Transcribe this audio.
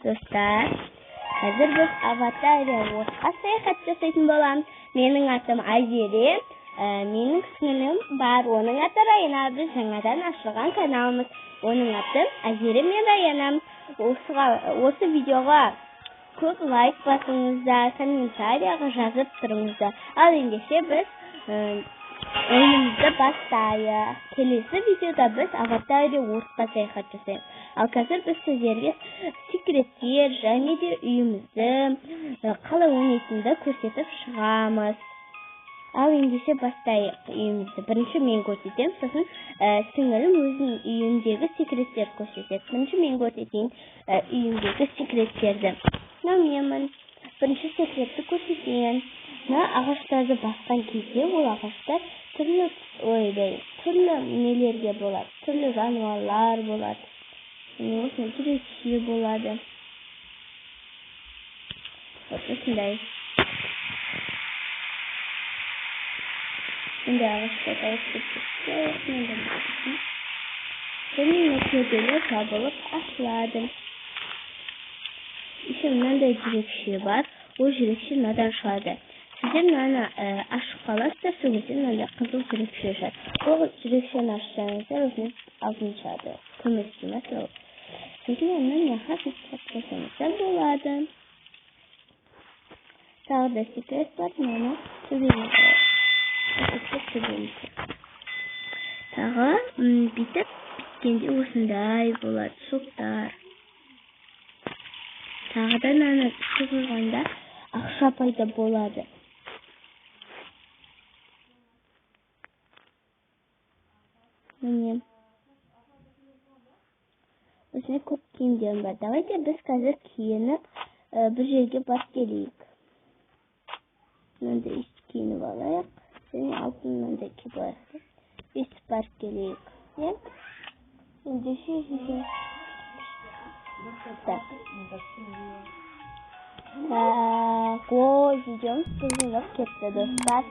Dostlar, hazır biz Avatarya World'a seyahat жасайтын боламыз. Менің атым Айзере, менің сіңілім бар, оның аты Райна. Біз жаңадан ашылған каналымыз. Оның аты Айзере мен Райна. Осы видеоға көп лайк басыңыздар, комментарияға жазып тұрыңыздар. Ал ендеше біз oyunumuzu başlayalım. Kelesi videoda biz Avatarya World'a seyahat жасаймыз. Ал қазір біз сіздерге секреттер және де үйімізді қалай ойнайтынды көрсетіп шығамыз. Ал ендеше бастайық үйімізді. Бірінші мен көрсетемін, сосын сіңілім өзінің үйіндегі секреттер көрсетеді. Бірінші мен көрсетейін үйіндегі секреттерді. Мен бірінші секретті көрсетейін. Ағаштарды басқан кезде ол ағаштар түрлі нелерге болады. Түрлі жануарлар болады. Осындай жүрекші болады. Осындай. Şimdi ағаштарды ауыстырып және көбелі табылып ашылады. Еще мынандай жүрекші бар. Ол жүрекші мынадан шығады. Сіздер мынаны ашып қаласыздар, сол кезде мынандай қызыл жүрекші шығады. Ол жүрекшені ашсаңыздар, өзінің алдын шығады. Көместе мәселе. Сосын оны мынаға қосаңыздар болады. Тағы да секрет бар, мынаны төбеміз болады. Тағы бүйтіп біткенде осындай болады, шоқтар. Тағы да мынаны шығырғанда ақша пайда болады. Міне. Осындай көп киімдерім бар. Давайте біз қазір киініп бір жерге барып келейік. Мынандай үст киініп алайық. Және алтын мынандай киіп алайық. Үстіп барып келейік. Ендеше о, видеомыз бұзылып кетті, достар.